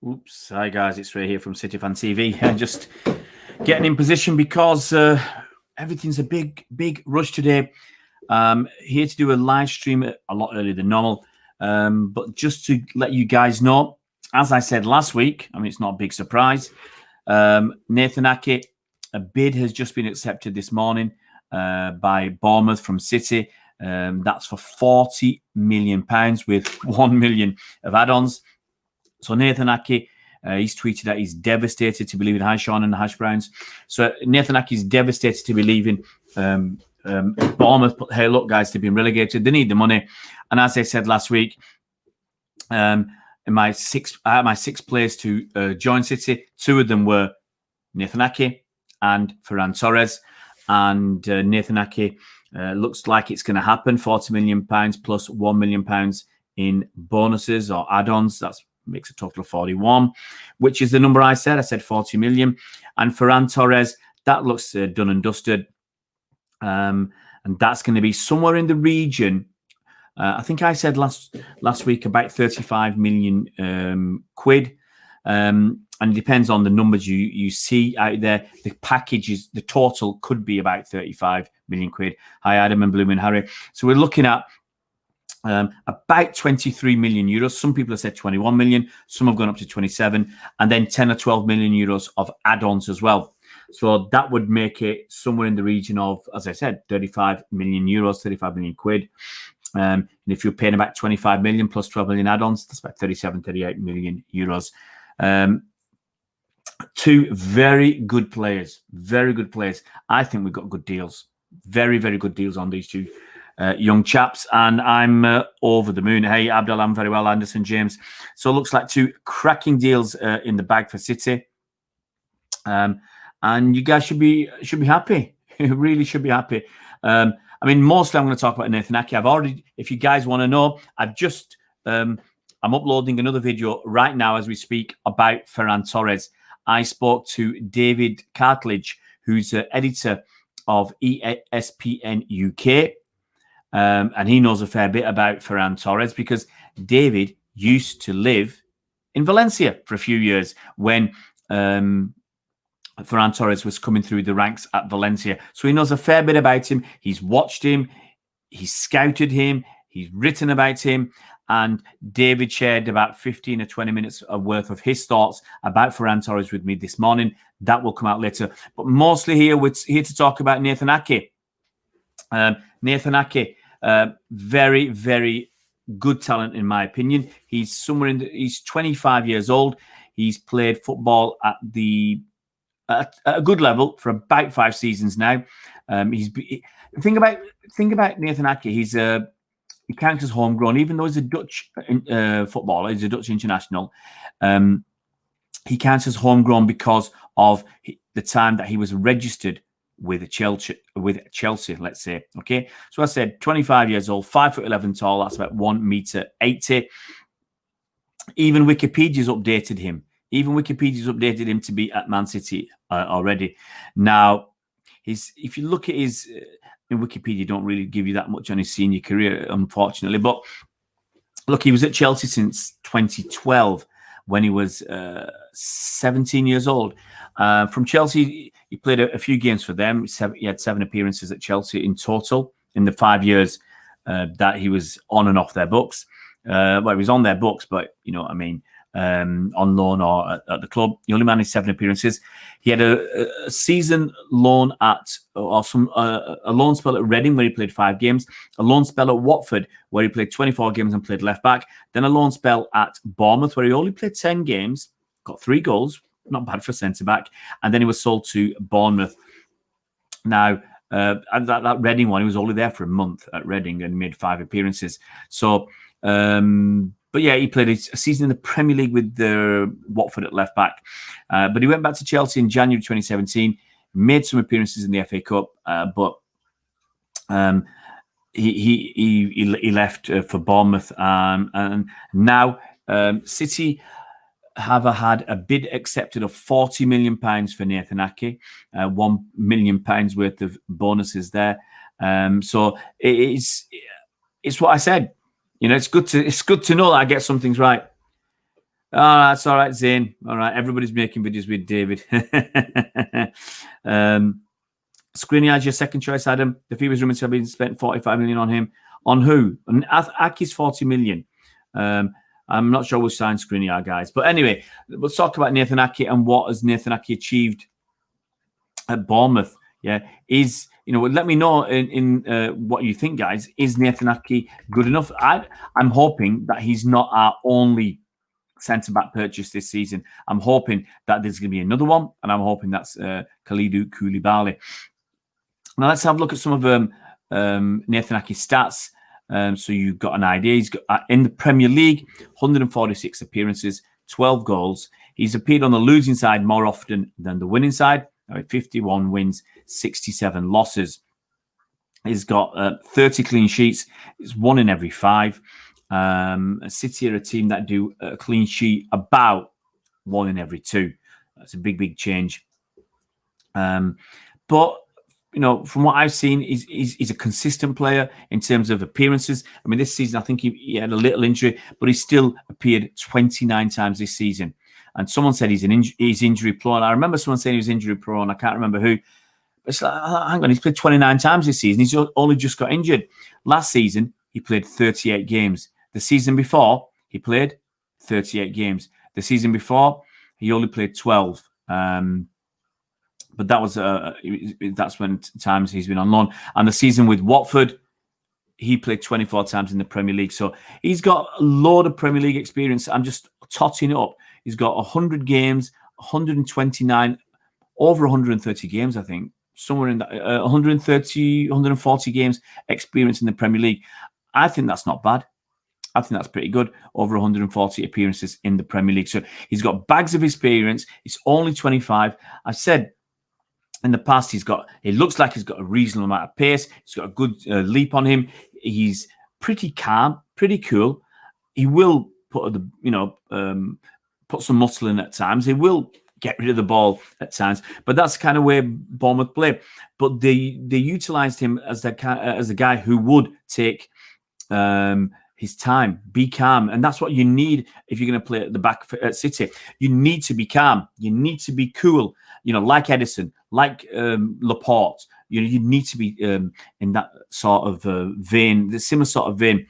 Oops. Hi, guys. It's Ray here from City Fan TV. Just getting in position because everything's a big rush today. Here to do a live stream a lot earlier than normal. But just to let you guys know, as I said last week, I mean, it's not a big surprise. Nathan Ake, a bid has just been accepted this morning by Bournemouth from City. That's for £40 million with £1 million of add-ons. So Nathan Ake, he's tweeted that he's devastated to be leaving Hi Sean and the Hash Browns. So Nathan Ake is devastated to be leaving Bournemouth. But hey, look, guys, they've been relegated. They need the money. And as I said last week, in my six players to join City, two of them were Nathan Ake and Ferran Torres. And Nathan Ake looks like it's going to happen. £40 million plus £1 million in bonuses or add-ons. That's makes a total of 41, which is the number I said. I said 40 million. And Ferran Torres, that looks done and dusted. And that's going to be somewhere in the region. I think I said last week about 35 million quid. And it depends on the numbers you see out there. The packages, the total could be about 35 million quid. Hi, Adam and Bloomin' Harry. So we're looking at about 23 million euros. Some people have said 21 million. Some have gone up to 27, and then 10 or 12 million euros of add-ons as well. So that would make it somewhere in the region of, as I said, 35 million euros, 35 million quid. And if you're paying about 25 million plus 12 million add-ons, that's about 38 million euros. Two very good players. I think we've got good deals. Very good deals on these two young chaps, and I'm over the moon. Hey, Abdul, I'm very well. Anderson, James. So it looks like two cracking deals in the bag for City, and you guys should be happy. You really should be happy. I mean, mostly I'm going to talk about Nathan Ake. I've already, if you guys want to know, I've just I'm uploading another video right now as we speak about Ferran Torres. I spoke to David Cartledge, who's editor of ESPN UK. And he knows a fair bit about Ferran Torres because David used to live in Valencia for a few years when Ferran Torres was coming through the ranks at Valencia. So he knows a fair bit about him. He's watched him. He's scouted him. He's written about him. And David shared about 15 or 20 minutes worth of his thoughts about Ferran Torres with me this morning. That will come out later. But mostly here, we're here to talk about Nathan Ake. Nathan Ake. Very good talent, in my opinion. He's he's 25 years old. He's played football at a good level for about 5 seasons now. Think about Nathan Ake. He counts as homegrown, even though he's a Dutch footballer. He's a Dutch international. He counts as homegrown because of the time that he was registered with Chelsea, let's say. Okay, so I said 25 years old, 5'11" tall. That's about 1.80 m. Even Wikipedia's updated him. To be at Man City already. Now, if you look at his in Wikipedia, don't really give you that much on his senior career, unfortunately. But look, he was at Chelsea since 2012 when he was 17 years old. From Chelsea, he played a few games for them. He had 7 appearances at Chelsea in total in the 5 years that he was on and off their books. Well, he was on their books, but you know what I mean, on loan or at the club. He only managed 7 appearances. He had a season loan at a loan spell at Reading where he played 5 games, a loan spell at Watford where he played 24 games and played left back, then a loan spell at Bournemouth where he only played 10 games, got 3 goals, not bad for a centre back, and then he was sold to Bournemouth. Now, that Reading one, he was only there for a month at Reading and made 5 appearances. So, but yeah, he played a season in the Premier League with the Watford at left back. But he went back to Chelsea in January 2017, made some appearances in the FA Cup, but he left for Bournemouth. And now City have had a bid accepted of £40 million for Nathan Ake, £1 million worth of bonuses there. So it's what I said. You know, it's good to know that I get some things right. Oh, that's all right, Zane. All right, everybody's making videos with David. Skriniar's your second choice, Adam. The FIBA's rumours have been spent 45 million on him. On who? Aki's 40 million. I'm not sure we'll sign Skriniar, guys. But anyway, let's talk about Nathan Aki and what has Nathan Aki achieved at Bournemouth. Yeah, let me know in what you think, guys. Is Nathan Aki good enough? I'm hoping that he's not our only centre-back purchase this season. I'm hoping that there's going to be another one, and I'm hoping that's Kalidou Koulibaly. Now, let's have a look at some of Nathan Aki's stats. So you've got an idea. He's got in the Premier League, 146 appearances, 12 goals. He's appeared on the losing side more often than the winning side. 51 wins, 67 losses. He's got 30 clean sheets. It's 1 in every 5. City are a team that do a clean sheet about 1 in every 2. That's a big change. But from what I've seen, he's a consistent player in terms of appearances. I mean, this season I think he had a little injury, but he still appeared 29 times this season. And someone said he's injury prone. I remember someone saying he was injury prone. I can't remember who. But it's like, hang on, he's played 29 times this season. He's only just got injured. Last season, he played 38 games. The season before, he played 38 games. The season before, he only played 12. But that was that's when times he's been on loan. And the season with Watford, he played 24 times in the Premier League. So he's got a load of Premier League experience. I'm just totting it up. He's got 100 games, 129, over 130 games, I think. Somewhere in that 130, 140 games experience in the Premier League. I think that's not bad. I think that's pretty good. Over 140 appearances in the Premier League. So he's got bags of experience. He's only 25. I said in the past, it looks like he's got a reasonable amount of pace. He's got a good leap on him. He's pretty calm, pretty cool. He will put put some muscle in at times. He will get rid of the ball at times, but that's the kind of way Bournemouth play. But they utilised him as a guy who would take his time, be calm, and that's what you need if you're going to play at the back at City. You need to be calm. You need to be cool. Like Edison, like Laporte. You need to be in that sort of vein, the similar sort of vein.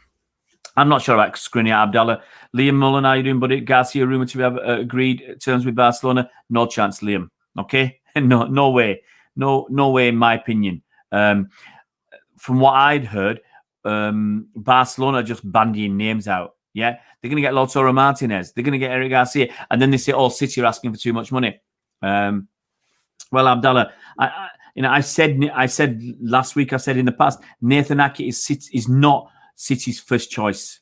I'm not sure about Skriniar, Abdallah. Liam Mullen, how are you doing, buddy? Garcia rumoured to have agreed terms with Barcelona. No chance, Liam. Okay? No way. No way, in my opinion. From what I'd heard, Barcelona are just bandying names out. Yeah? They're going to get Lautaro Martinez. They're going to get Eric Garcia. And then they say, City are asking for too much money. Well, Abdallah, I said last week, I said in the past, Nathan Aki is not City's first choice.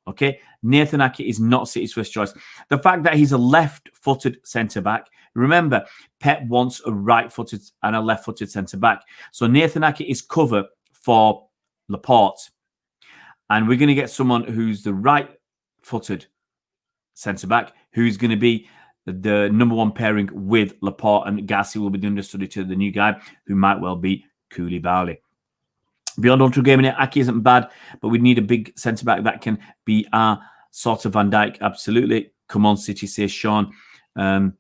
Okay? Nathan Aki is not City's first choice. The fact that he's a left-footed centre-back, remember, Pep wants a right-footed and a left-footed centre-back. So Nathan Aki is cover for Laporte. And we're going to get someone who's the right-footed centre-back, who's going to be the number one pairing with Laporte, and Garcia will be the understudy to the new guy, who might well be Koulibaly. Beyond Ultra Gaming, Aki isn't bad, but we need a big centre-back that can be our sort of Van Dijk. Absolutely. Come on, City, says Sean. Beyond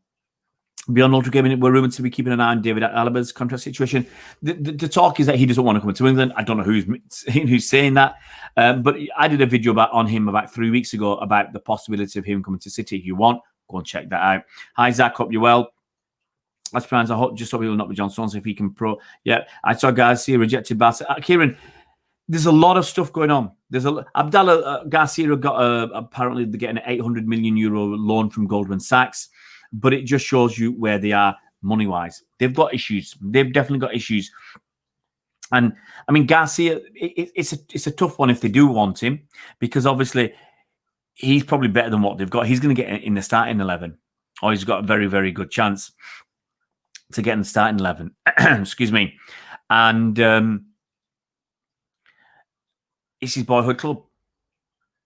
Ultra Gaming, we're rumoured to be keeping an eye on David Alaba's contract situation. The talk is that he doesn't want to come to England. I don't know who's saying that. But I did a video on him about 3 weeks ago about the possibility of him coming to City. If you want, go and check that out. Hi, Zach. Hope you're well. Let's plans. I hope he will not be John Stones if he can pro. Yeah, I saw Garcia rejected Barca. Kieran, there's a lot of stuff going on. Abdallah Garcia got apparently they're getting an 800 million euro loan from Goldman Sachs, but it just shows you where they are money wise. They've got issues. They've definitely got issues. And I mean, Garcia, it's a tough one if they do want him, because obviously he's probably better than what they've got. He's going to get in the starting 11, or he's got a very, very good chance to get in the starting 11. Excuse me. And it's his boyhood club.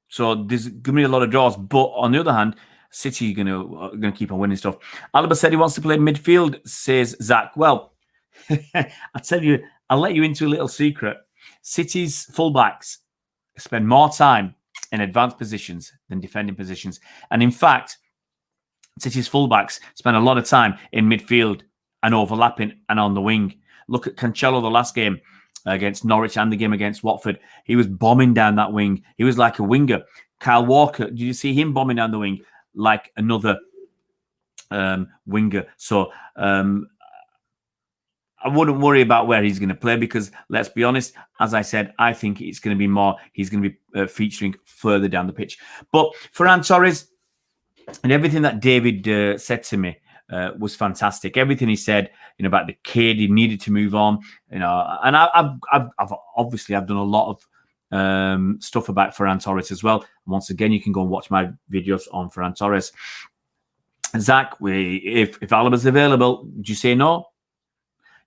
So there's going to be a lot of draws. But on the other hand, City are going to keep on winning stuff. Alaba said he wants to play midfield, says Zach. Well, I tell you, I'll let you into a little secret. City's fullbacks spend more time in advanced positions than defending positions. And in fact, City's fullbacks spend a lot of time in midfield and overlapping and on the wing. Look at Cancelo the last game against Norwich and the game against Watford. He was bombing down that wing. He was like a winger. Kyle Walker, did you see him bombing down the wing like another winger? So I wouldn't worry about where he's going to play because, let's be honest, as I said, I think it's going to be more, he's going to be featuring further down the pitch. But Ferran Torres and everything that David said to me was fantastic. Everything he said, about the kid, he needed to move on, and I've obviously done a lot of stuff about Ferran Torres as well. Once again, you can go and watch my videos on Ferran Torres. Zach, if Alaba's available, do you say no?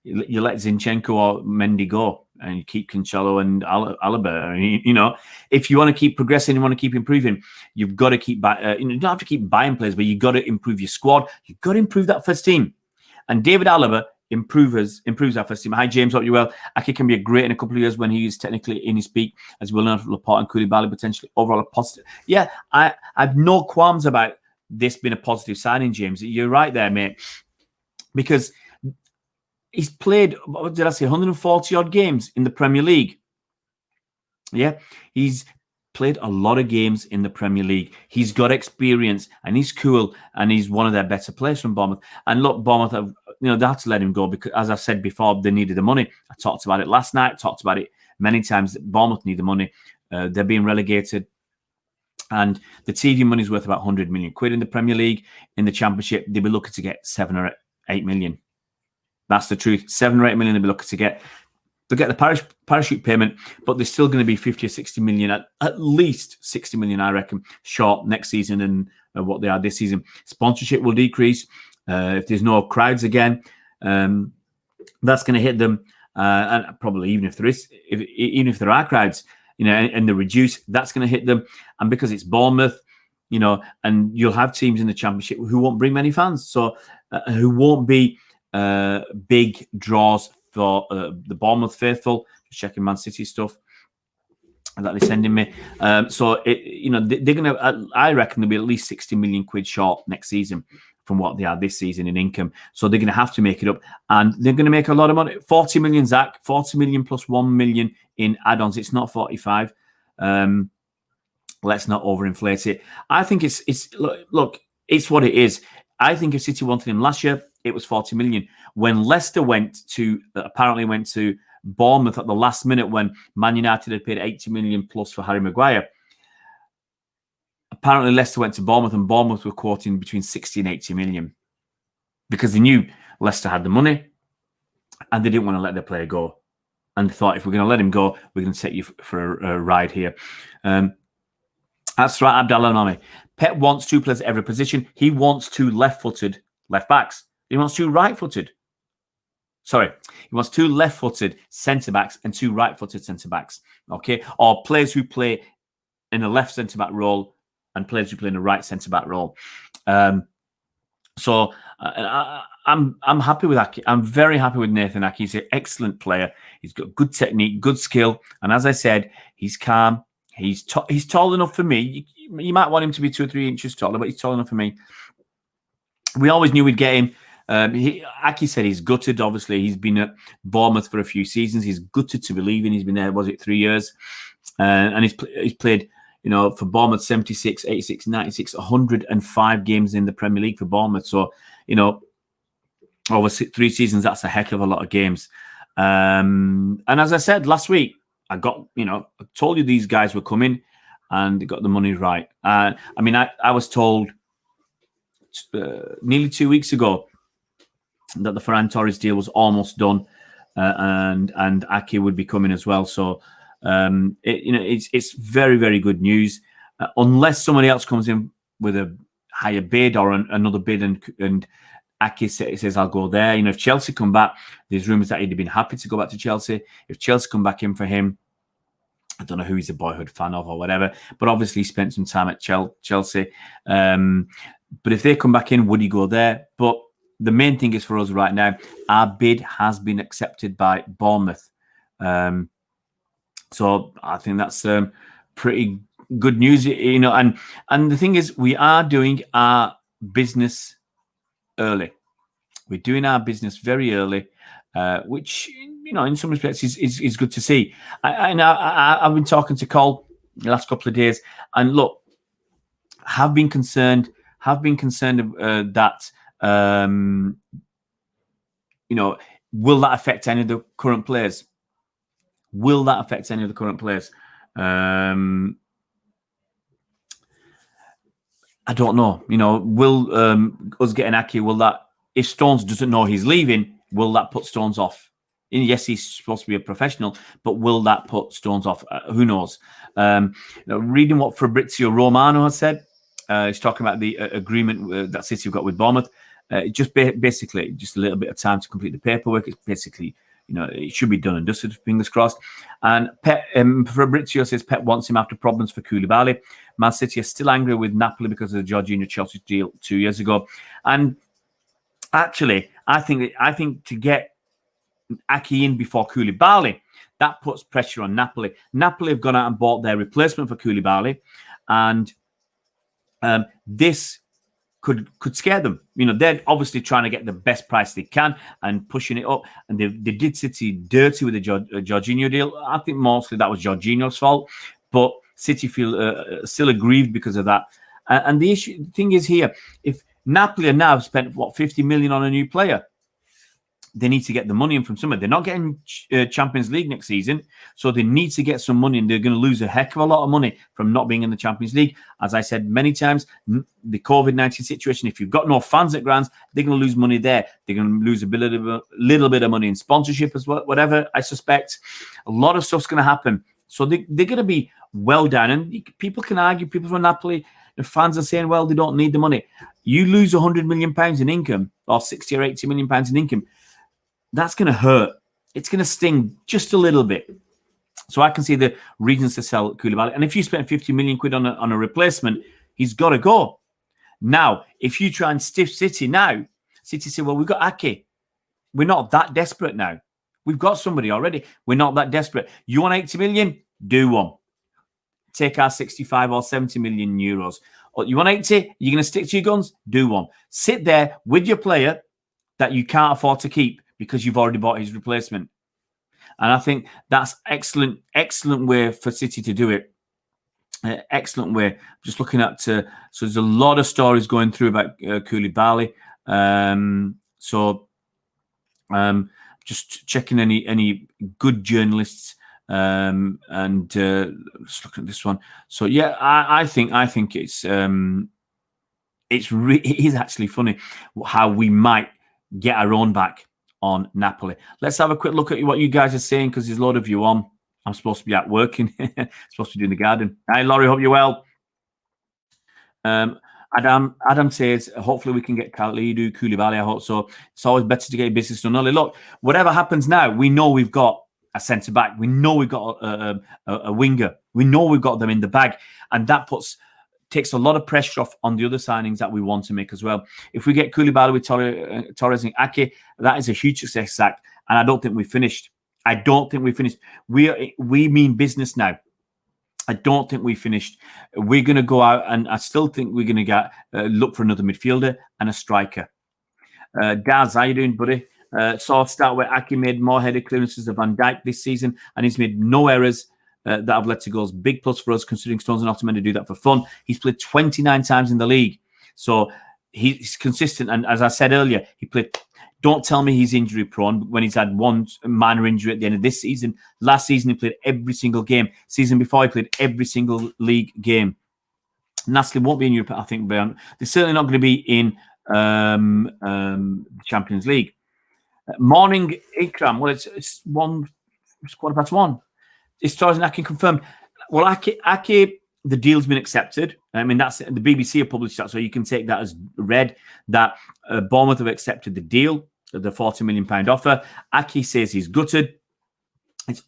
You let Zinchenko or Mendy go and you keep Cancelo and Alaba. If you want to keep progressing, you want to keep improving, you've got to keep you don't have to keep buying players, but you've got to improve your squad. You've got to improve that first team. And David Alaba improves our first team. Hi, James. Hope you're well. Ake can be a great in a couple of years when he is technically in his peak, as we'll learn from Laporte and Koulibaly, potentially overall a positive. Yeah, I have no qualms about this being a positive signing, James. You're right there, mate. Because he's played, what did I say, 140 odd games in the Premier League. Yeah, he's played a lot of games in the Premier League. He's got experience and he's cool and he's one of their better players from Bournemouth. And look, Bournemouth, they had to let him go because, as I said before, they needed the money. I talked about it last night, talked about it many times. That Bournemouth need the money. They're being relegated. And the TV money is worth about 100 million quid in the Premier League. In the Championship, they'll be looking to get 7 or 8 million. That's the truth. 7 or 8 million they'll be looking to get. They'll get the parachute payment, but they're still going to be 50 or 60 million, at least 60 million, I reckon, short next season than what they are this season. Sponsorship will decrease. If there's no crowds again, that's going to hit them. And probably even if there are crowds, and they reduce, that's going to hit them. And because it's Bournemouth, and you'll have teams in the Championship who won't bring many fans, so who won't be big draws for the Bournemouth faithful. Just checking Man City stuff that they're sending me. So they're gonna. I reckon there'll be at least 60 million quid short next season from what they are this season in income. So they're going to have to make it up, and they're going to make a lot of money. 40 million, Zach. 40 million plus 1 million in add-ons. It's not 45. Let's not overinflate it. I think it's look. It's what it is. I think if City wanted him last year, it was 40 million. When Leicester apparently went to Bournemouth at the last minute when Man United had paid 80 million plus for Harry Maguire, apparently Leicester went to Bournemouth and Bournemouth were quoting between 60 and 80 million because they knew Leicester had the money and they didn't want to let their player go. And they thought, if we're going to let him go, we're going to take you for a ride here. That's right, Abdallah Mami. Pep wants 2 players at every position. He wants 2 left-footed left-backs. He wants 2 right-footed. Sorry, he wants 2 left-footed centre-backs and 2 right-footed centre-backs. Okay, or players who play in a left centre-back role and players who play in a right centre-back role. So I'm happy with Ake. I'm very happy with Nathan Ake. He's an excellent player. He's got good technique, good skill, and as I said, he's calm. He's tall enough for me. You might want him to be 2 or 3 inches taller, but he's tall enough for me. We always knew we'd get him. Ake said he's gutted. Obviously, he's been at Bournemouth for a few seasons. He's gutted to be leaving. He's been there, 3 years? And he's played, for Bournemouth 76, 86, 96, 105 games in the Premier League for Bournemouth. So, over 3 seasons, that's a heck of a lot of games. And as I said last week, I told you these guys were coming and they got the money right. I was told nearly 2 weeks ago that the Ferran Torres deal was almost done, and Ake would be coming as well. So it's very, very good news. Unless somebody else comes in with a higher bid or another bid, and Ake says I'll go there. If Chelsea come back, there's rumours that he'd have been happy to go back to Chelsea. If Chelsea come back in for him, I don't know who he's a boyhood fan of or whatever, but obviously he spent some time at Chelsea. But if they come back in, would he go there? But the main thing is for us right now, our bid has been accepted by Bournemouth. So I think that's pretty good news, and the thing is, we are doing our business early. We're doing our business very early, which in some respects is good to see. I've been talking to Cole the last couple of days, and look, have been concerned that will that affect any of the current players? Will that affect any of the current players? I don't know. Will us getting Ake, will that, if Stones doesn't know he's leaving, will that put Stones off? And yes, he's supposed to be a professional, but will that put Stones off? Who knows? Reading what Fabrizio Romano has said, he's talking about the agreement that City have got with Bournemouth. Basically just a little bit of time to complete the paperwork. It's basically, it should be done and dusted, fingers crossed. And Fabrizio says Pep wants him after problems for Koulibaly. Man City are still angry with Napoli because of the Jorginho Chelsea deal 2 years ago. And actually, I think to get Ake in before Koulibaly, that puts pressure on Napoli. Napoli have gone out and bought their replacement for Koulibaly, and this could scare them. They're obviously trying to get the best price they can and pushing it up. And they did City dirty with the Jorginho deal. I think mostly that was Jorginho's fault, but City feel still aggrieved because of that. And the thing is here, if Napoli are now spent 50 million on a new player, they need to get the money in from somewhere. They're not getting Champions League next season, so they need to get some money, and they're going to lose a heck of a lot of money from not being in the Champions League. As I said many times, the COVID-19 situation, if you've got no fans at grounds, they're going to lose money there. They're going to lose a little bit of money in sponsorship as well, whatever, I suspect. A lot of stuff's going to happen. So they're going to be well down. And people can argue, people from Napoli, the fans are saying, well, they don't need the money. You lose £100 million in income, or 60 or 80 million pounds in income. That's going to hurt. It's going to sting just a little bit. So I can see the reasons to sell Koulibaly. And if you spend 50 million quid on a replacement, he's got to go. Now, if you try and stiff City now, City say, well, we've got Ake. We're not that desperate now. We've got somebody already. We're not that desperate. You want 80 million? Do one. Take our 65 or 70 million euros. Or you want 80? You're going to stick to your guns? Do one. Sit there with your player that you can't afford to keep because you've already bought his replacement. And I think that's excellent way for City to do it. Excellent way. Just looking at, so there's a lot of stories going through about Koulibaly. Just checking any good journalists and just looking at this one. So yeah, I think it is actually funny how we might get our own back on Napoli. Let's have a quick look at what you guys are saying, because there's a lot of you on. I'm supposed to be out working. Supposed to be doing the garden. Hi, Laurie. Hope you're well. Adam says, hopefully we can get Kalidou Koulibaly. I hope so. It's always better to get business done early. Look, whatever happens now, we know we've got a centre back. We know we've got a winger. We know we've got them in the bag, and that takes a lot of pressure off on the other signings that we want to make as well. If we get Koulibaly with Torres and Ake, that is a huge success, Zach. And I don't think we've finished. I don't think we finished. We mean business now. I don't think we finished. We're going to go out, and I still think we're going to look for another midfielder and a striker. Daz, how you doing, buddy? So I'll start where Ake made more header clearances than Van Dijk this season, and he's made no errors that have led to goals. Big plus for us, considering Stones are not meant to do that for fun. He's played 29 times in the league, so he's consistent. And as I said earlier, he played. Don't tell me he's injury prone when he's had one minor injury at the end of this season. Last season, he played every single game. Season before, he played every single league game. Nastly won't be in Europe, I think. They're certainly not going to be in the Champions League. Morning, Ikram. Well, it's 1:15. It's Torres and Ake confirmed. Well, Ake, the deal's been accepted. I mean, that's the BBC have published that, so you can take that as read that Bournemouth have accepted the deal, the £40 million offer. Ake says he's gutted. It's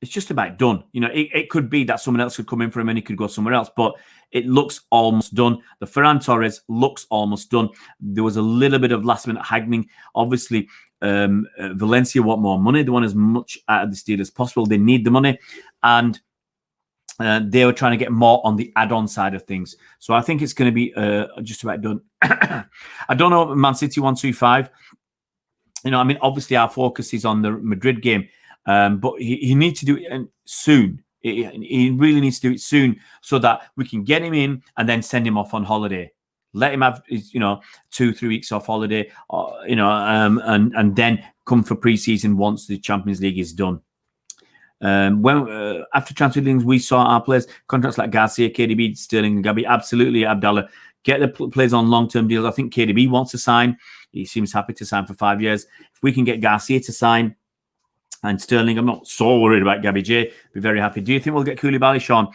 it's just about done. It could be that someone else could come in for him and he could go somewhere else, but it looks almost done. The Ferran Torres looks almost done. There was a little bit of last minute haggling. Obviously, Valencia want more money. They want as much out of this deal as possible. They need the money. And they were trying to get more on the add-on side of things. So I think it's going to be just about done. I don't know, Man City 125. You know, I mean, obviously our focus is on the Madrid game, but he needs to do it soon. He really needs to do it soon so that we can get him in and then send him off on holiday. Let him have, 2-3 weeks off holiday, and then come for pre-season once the Champions League is done. When after transfer dealings, we saw our players contracts like Garcia, KDB, Sterling, and Gabi. Absolutely, Abdallah, get the players on long-term deals. I think KDB wants to sign. He seems happy to sign for 5 years. If we can get Garcia to sign and Sterling, I'm not so worried about Gabi J. Be very happy. Do you think we'll get Koulibaly, Sean?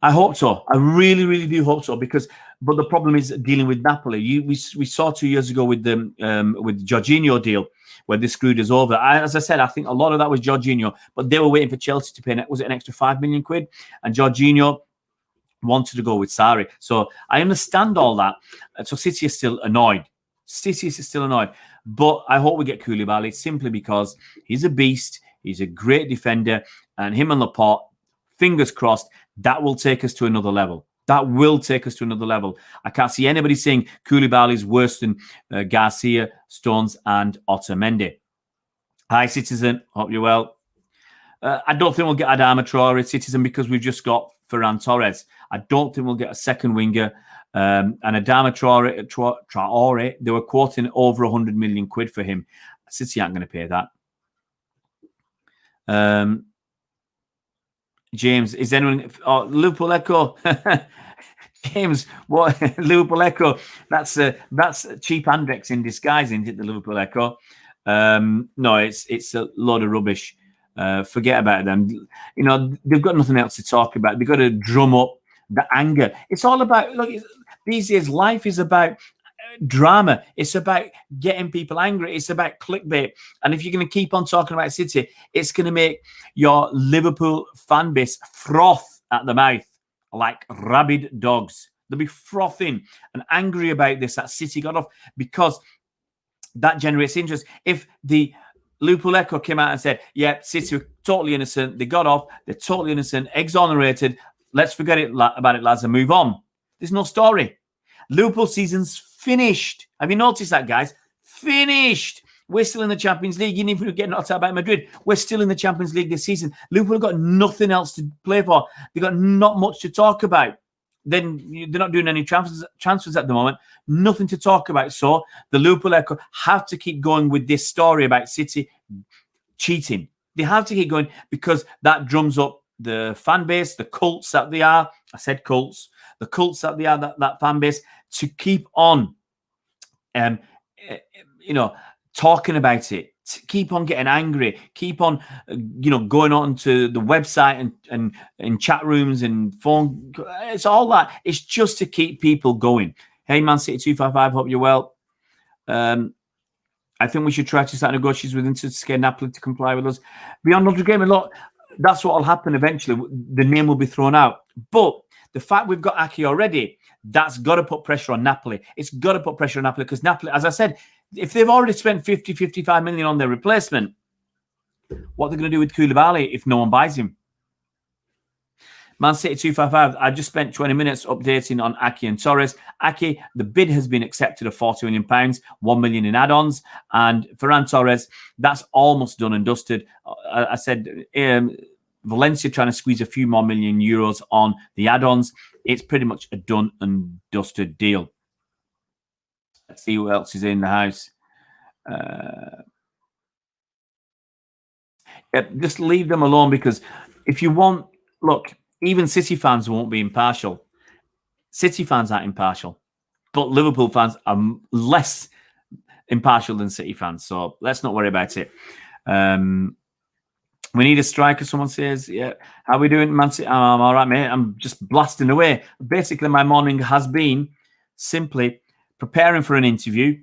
I hope so. I really, really do hope so. But the problem is dealing with Napoli. We saw 2 years ago with the Jorginho deal where they screwed us over. As I said, I think a lot of that was Jorginho, but they were waiting for Chelsea to pay. Was it an extra £5 million? And Jorginho wanted to go with Sarri. So I understand all that. So City is still annoyed. But I hope we get Koulibaly simply because he's a beast. He's a great defender. And him and Laporte, fingers crossed, that will take us to another level. I can't see anybody saying Koulibaly is worse than Garcia, Stones, and Otamendi. Hi, Citizen. Hope you're well. I don't think we'll get Adama Traore, Citizen, because we've just got Ferran Torres. I don't think we'll get a second winger. And Adama Traore, they were quoting over 100 million quid for him. City aren't going to pay that. James, is anyone? Oh, Liverpool Echo. James, what? Liverpool Echo. That's cheap Andrex in disguise, isn't it? The Liverpool Echo. No, it's a load of rubbish. Forget about them. You know, they've got nothing else to talk about. They've got to drum up the anger. It's all about, look, these days life is about drama. It's about getting people angry. It's about clickbait. And if you're going to keep on talking about City, it's going to make your Liverpool fan base froth at the mouth like rabid dogs. They'll be frothing and angry about this, that City got off, because that generates interest. If the Liverpool Echo came out and said, yeah, City were totally innocent, they got off, they're totally innocent, exonerated, let's forget about it, lads, and move on. There's no story. Liverpool season's finished. Have you noticed that, guys? Finished. We're still in the Champions League. Even if we get knocked out by Madrid, we're still in the Champions League this season. Liverpool have got nothing else to play for. They've got not much to talk about. Then they're not doing any transfers at the moment. Nothing to talk about. So the Liverpool Echo have to keep going with this story about City cheating. They have to keep going because that drums up the fan base, the cults that they are. I said cults. The cults that they are, that fan base, to keep on, talking about it, to keep on getting angry, keep on, going on to the website and in chat rooms and phone. It's all that. It's just to keep people going. Hey, Man City 255, hope you're well. I think we should try to start negotiations with Inter to scare Napoli to comply with us. Beyond Notre Dame, that's what will happen eventually. The name will be thrown out. But the fact we've got Aki already, that's got to put pressure on Napoli. It's got to put pressure on Napoli because Napoli, as I said, if they've already spent 55 million on their replacement, what are they going to do with Koulibaly if no one buys him? Man City 255, I just spent 20 minutes updating on Aki and Torres. Aki, the bid has been accepted of £40 million, £1 million in add-ons. And Ferran Torres, that's almost done and dusted. I said Valencia trying to squeeze a few more million euros on the add-ons. It's pretty much a done and dusted deal. Let's see who else is in the house. Just leave them alone because if you want, look, even City fans won't be impartial. City fans aren't impartial, but Liverpool fans are less impartial than City fans. So let's not worry about it. We need a striker, someone says. Yeah. How are we doing, Man City? I'm all right, mate. I'm just blasting away. Basically, my morning has been simply preparing for an interview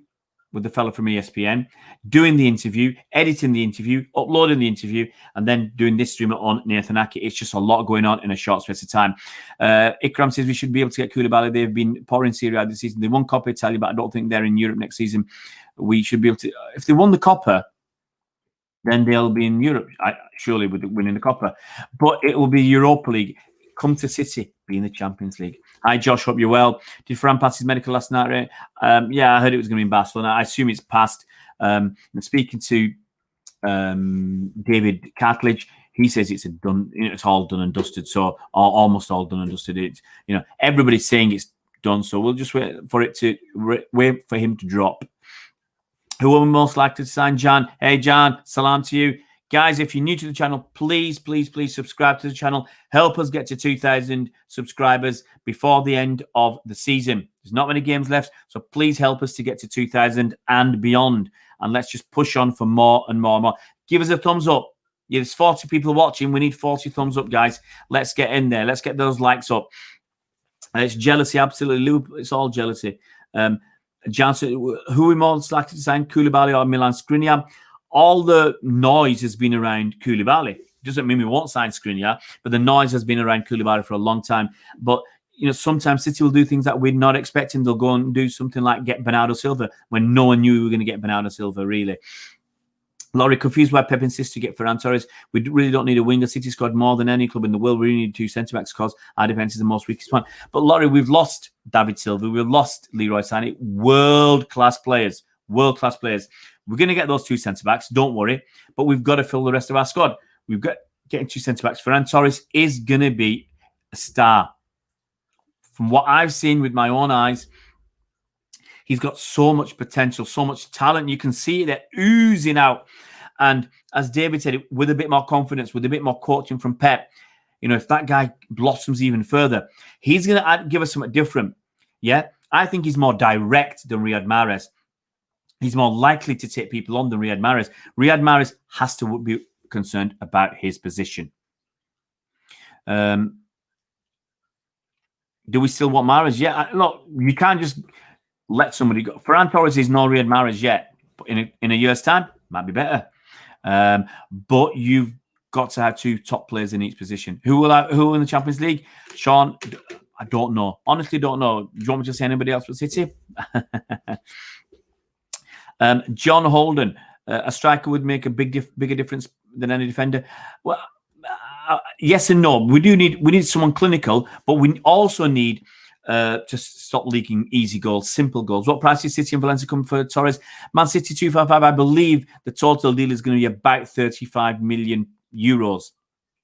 with the fellow from ESPN, doing the interview, editing the interview, uploading the interview, and then doing this stream on Nathan Aki. It's just a lot going on in a short space of time. Ikram says we should be able to get Koulibaly. They've been pouring Serie A this season. They won Coppa Italia, but I don't think they're in Europe next season. We should be able to, if they won the Coppa, then they'll be in Europe, surely with winning the Coppa. But it will be Europa League. Come to City, be in the Champions League. Hi, Josh. Hope you're well. Did Ferran pass his medical last night? Right? Yeah, I heard it was going to be in Barcelona. I assume it's passed. And speaking to David Cartledge, he says it's done. It's all done and dusted. So almost all done and dusted. It's everybody's saying it's done. So we'll just wait for him to drop. Who are we most likely to sign? Jan. Hey, Jan. Salam to you. Guys, if you're new to the channel, please subscribe to the channel. Help us get to 2,000 subscribers before the end of the season. There's not many games left, so please help us to get to 2,000 and beyond. And let's just push on for more and more and more. Give us a thumbs up. Yeah, there's 40 people watching. We need 40 thumbs up, guys. Let's get in there. Let's get those likes up. It's jealousy, absolutely. It's all jealousy. Jansen, who are we most likely to sign? Koulibaly or Milan Skriniar? All the noise has been around Koulibaly. Doesn't mean we won't sign Skriniar, but the noise has been around Koulibaly for a long time. But sometimes City will do things that we're not expecting. They'll go and do something like get Bernardo Silva when no one knew we were going to get Bernardo Silva, really. Laurie, confused why Pep insists to get Ferran Torres. We really don't need a winger. City scored more than any club in the world. We really need 2 centre-backs because our defence is the most weakest point. But Laurie, we've lost David Silva. We've lost Leroy Sané. World-class players. World-class players. We're going to get those 2 centre-backs. Don't worry. But we've got to fill the rest of our squad. We've got getting 2 centre-backs. Ferran Torres is going to be a star. From what I've seen with my own eyes, he's got so much potential, so much talent. You can see it oozing out. And as David said, with a bit more confidence, with a bit more coaching from Pep, if that guy blossoms even further, he's going to give us something different. Yeah, I think he's more direct than Riyad Mahrez. He's more likely to take people on than Riyad Mahrez. Riyad Mahrez has to be concerned about his position. Do we still want Mahrez? Yeah, look, you can't just let somebody go. Ferran Torres is no Riyad Mahrez yet, but in a year's time, might be better. But you've got to have 2 top players in each position. Who in the Champions League? Sean, I don't know. Honestly, don't know. Do you want me to say anybody else for City? John Holden, a striker would make a bigger difference than any defender. Well, yes and no. We need someone clinical, but we also need to stop leaking easy goals, simple goals. What price is City and Valencia come for Torres? Man City 255. I believe the total deal is going to be about 35 million euros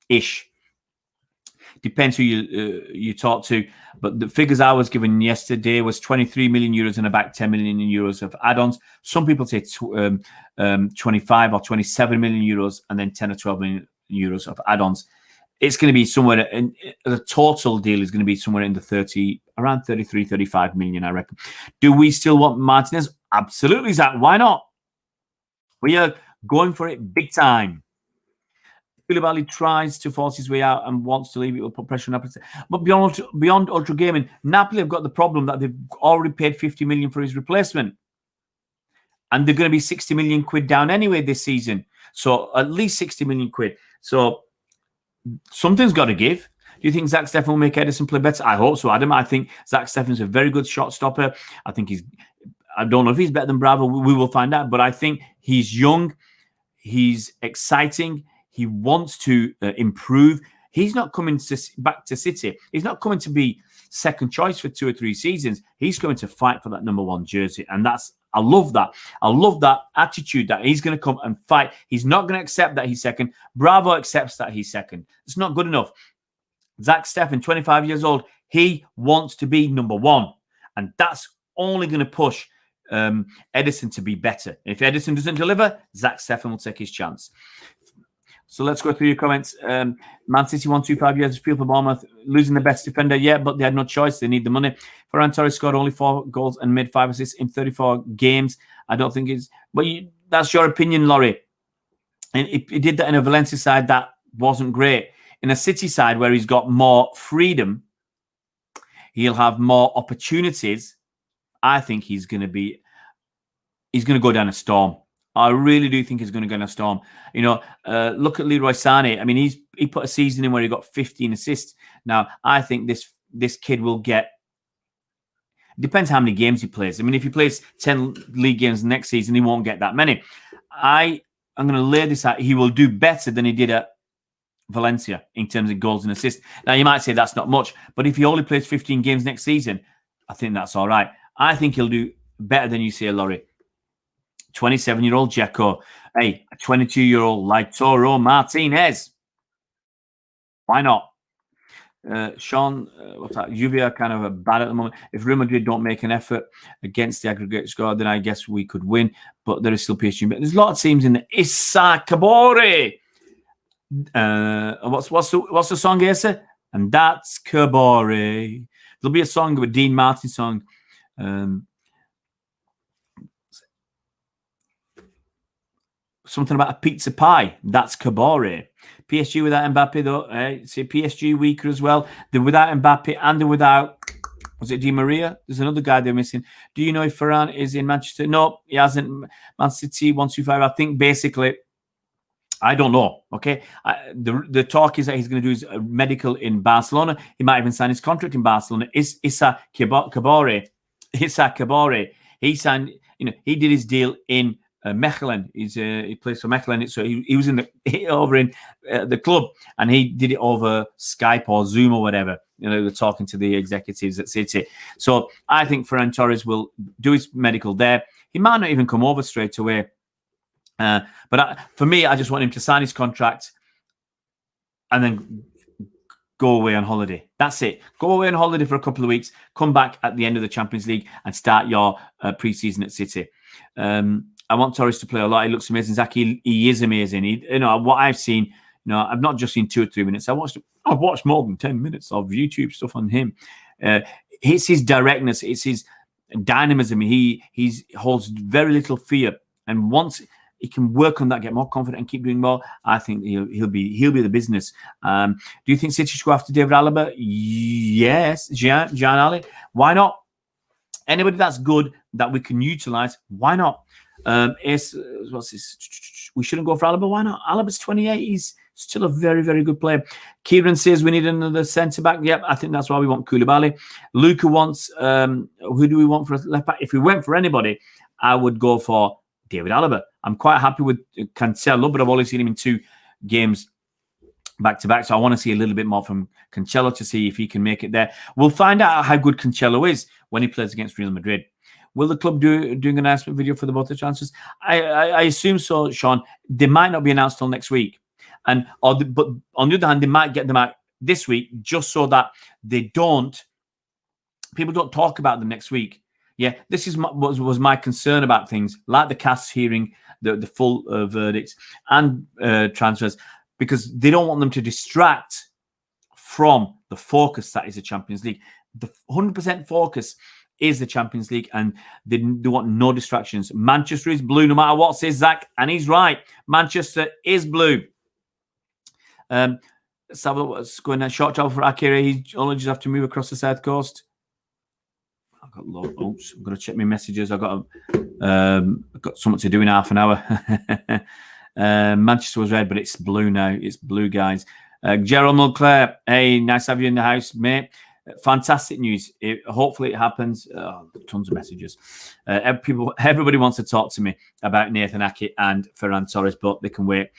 ish. Depends who you talk to, but the figures I was given yesterday was 23 million euros and about 10 million euros of add-ons. Some people say 25 or 27 million euros and then 10 or 12 million euros of add-ons. It's going to be somewhere, the total deal is going to be somewhere in the around 33, 35 million, I reckon. Do we still want Martinez? Absolutely, Zach. Why not? We are going for it big time. Koulibaly tries to force his way out and wants to leave. It will put pressure on Napoli. But beyond Ultra Gaming, Napoli have got the problem that they've already paid 50 million for his replacement. And they're going to be 60 million quid down anyway this season. So at least 60 million quid. So something's got to give. Do you think Zach Steffen will make Edison play better? I hope so, Adam. I think Zach Steffen's a very good shot stopper. I think I don't know if he's better than Bravo. We will find out. But I think he's young. He's exciting. He wants to improve. He's not coming back to City. He's not coming to be second choice for 2 or 3 seasons. He's going to fight for that number 1 jersey. And I love that. I love that attitude that he's going to come and fight. He's not going to accept that he's second. Bravo accepts that he's second. It's not good enough. Zach Steffen, 25 years old, he wants to be number 1. And that's only going to push Edison to be better. And if Edison doesn't deliver, Zach Steffen will take his chance. So let's go through your comments. Man City 125 years feel for Bournemouth, losing the best defender. Yeah, but they had no choice. They need the money. Ferran Torres scored only 4 goals and made 5 assists in 34 games. I don't think it's... But that's your opinion, Laurie. And he did that in a Valencia side that wasn't great. In a City side where he's got more freedom, he'll have more opportunities. I think he's going to go down a storm. I really do think he's going to go in a storm. Look at Leroy Sané. I mean, he put a season in where he got 15 assists. Now, I think this kid will get... Depends how many games he plays. I mean, if he plays 10 league games next season, he won't get that many. I'm going to lay this out. He will do better than he did at Valencia in terms of goals and assists. Now, you might say that's not much, but if he only plays 15 games next season, I think that's all right. I think he'll do better than you say, Laurie. 27-year-old Dzeko. Hey, a 22-year-old Lautaro Martinez. Why not? Sean, what's that? Juve are kind of bad at the moment. If Real Madrid don't make an effort against the aggregate score, then I guess we could win. But there is still PSG. But there's a lot of teams in there. Issa Kabore. What's the song here, sir? And that's Kabore. There'll be a song, a Dean Martin song. Something about a pizza pie. That's Kabore. PSG without Mbappe, though. See, PSG weaker as well. They're without Mbappe and they're without, was it Di Maria? There's another guy they're missing. Do you know if Ferran is in Manchester? No, he hasn't. Man City 125. I think basically, I don't know. Okay, the talk is that he's going to do his medical in Barcelona. He might even sign his contract in Barcelona. Issa Kabore. Issa Kabore. He signed. He did his deal in Mechelen. He plays for Mechelen, so he was over in the club, and he did it over Skype or Zoom or whatever. They're talking to the executives at City. So I think Ferran Torres will do his medical there. He might not even come over straight away. But for me, I just want him to sign his contract and then go away on holiday. That's it. Go away on holiday for a couple of weeks, come back at the end of the Champions League and start your pre-season at City. I want Torres to play a lot. He looks amazing. Zach, he is amazing. What I've seen, I've not just seen 2 or 3 minutes. I've watched more than 10 minutes of YouTube stuff on him. It's his directness. It's his dynamism. He holds very little fear. And once he can work on that, get more confident, and keep doing more, I think he'll be the business. Do you think City should go after David Alaba? Yes, Gian Ali. Why not? Anybody that's good that we can utilize, why not? What's this? We shouldn't go for Alaba. Why not? Alaba's 28. He's still a very, very good player. Kieran says we need another centre back. Yep, I think that's why we want Koulibaly. Luca wants. Who do we want for a left back? If we went for anybody, I would go for David Alaba. I'm quite happy with Cancelo, but I've only seen him in 2 games back to back, so I want to see a little bit more from Cancelo to see if he can make it there. We'll find out how good Cancelo is when he plays against Real Madrid. Will the club doing an announcement video for the both the transfers? I assume so, Sean. They might not be announced till next week, but on the other hand, they might get them out this week just so that people don't talk about them next week. Yeah, this is was my concern about things like the CAS hearing the full verdicts and transfers, because they don't want them to distract from the focus that is the Champions League. The 100% focus is the Champions League, and they want no distractions. Manchester is blue no matter what, says Zach, and he's right. Manchester is blue. Let's have a look what's going on. Short travel for Akira. He only just have to move across the south coast. I've got oops, I'm going to check my messages. I've got something to do in half an hour. Manchester was red, but it's blue now. It's blue, guys. Gerald Mulclair, hey, nice to have you in the house, mate. Fantastic news. Hopefully it happens. Tons of messages. Everybody wants to talk to me about Nathan Ake and Ferran Torres, but they can wait.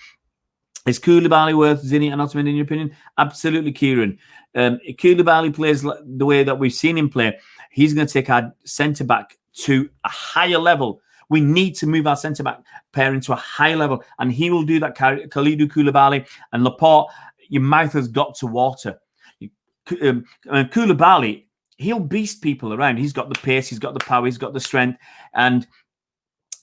Is Koulibaly worth Zinni and Ottoman in your opinion? Absolutely, Kieran. Koulibaly plays the way that we've seen him play. He's going to take our centre-back to a higher level. We need to move our centre-back pair into a high level, and he will do that. Kalidou Koulibaly and Laporte, your mouth has got to water. Koulibaly, he'll beast people around. He's got the pace, he's got the power, he's got the strength, and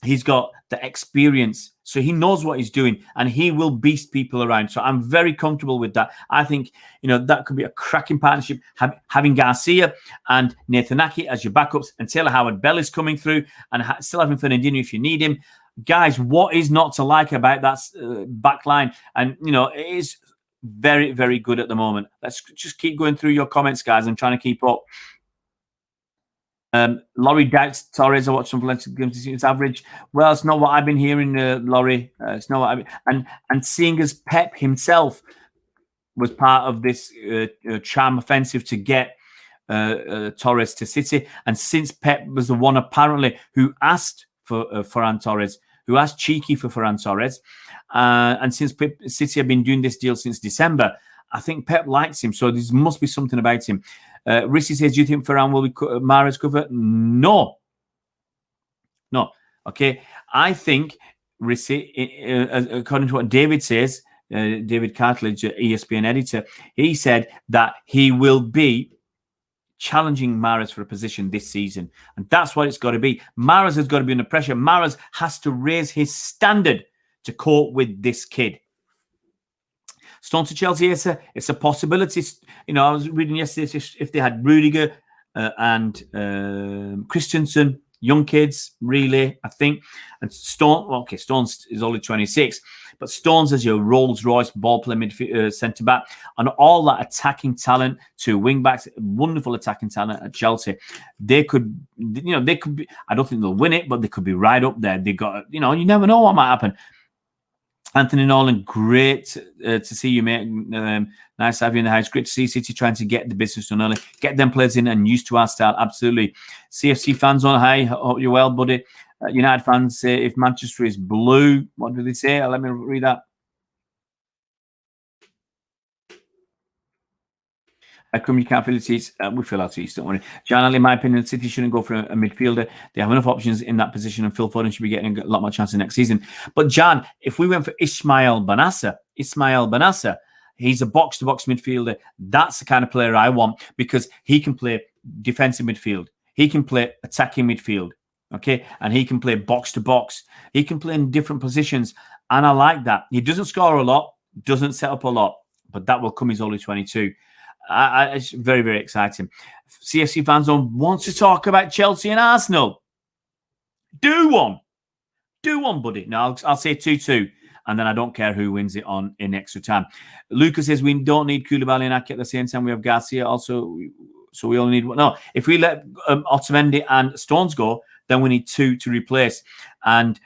he's got the experience. So he knows what he's doing, and he will beast people around. So I'm very comfortable with that. I think, that could be a cracking partnership, having Garcia and Nathan Ake as your backups, and Taylor Howard-Bell is coming through, and still having Fernandinho if you need him. Guys, what is not to like about that back line? And, it is very, very good at the moment. Let's just keep going through your comments, guys. I'm trying to keep up. Laurie doubts Torres. I watched some Valencia games. It's average. Well, it's not what I've been hearing, Laurie. It's not what I've been. And seeing as Pep himself was part of this charm offensive to get Torres to City, and since Pep was the one apparently who asked for Ferran Torres who asked cheeky for Ferran Torres. And since City have been doing this deal since December, I think Pep likes him. So there must be something about him. Rissy says, do you think Ferran will be Mahrez cover? No. No. Okay. I think Rissy, according to what David says, David Cartledge, ESPN editor, he said that he will be challenging Mahrez for a position this season. And that's what it's got to be. Mahrez has got to be under pressure. Mahrez has to raise his standard to cope with this kid. Stone to Chelsea, it's a possibility. You know, I was reading yesterday if they had Rudiger and Christensen, young kids, really, I think. And Stones is only 26, but Stones as your Rolls-Royce ball-play midfield centre-back and all that attacking talent to wing-backs, wonderful attacking talent at Chelsea. They could be, I don't think they'll win it, but they could be right up there. They got, you never know what might happen. Anthony Nolan, great to see you, mate. Nice to have you in the house. Great to see City trying to get the business done early. Get them players in and used to our style. Absolutely. CFC fans on high. Hope you're well, buddy. United fans say if Manchester is blue, what do they say? Let me read that. You can't fill the seats. We fill our seats, don't worry. John Ali, in my opinion, City shouldn't go for a midfielder. They have enough options in that position, and Phil Foden should be getting a lot more chances next season. But John, if we went for Ismail Bennacer, he's a box-to-box midfielder. That's the kind of player I want because he can play defensive midfield. He can play attacking midfield, okay? And he can play box-to-box. He can play in different positions, and I like that. He doesn't score a lot, doesn't set up a lot, but that will come. He's only 22. It's very, very exciting. CFC fans wants to talk about Chelsea and Arsenal. Do one, buddy. No, I'll say 2-2, and then I don't care who wins it in extra time. Lucas says we don't need Koulibaly and Ake at the same time. We have Garcia also, so we only need one. No, if we let Otamendi and Stones go, then we need 2 to replace. And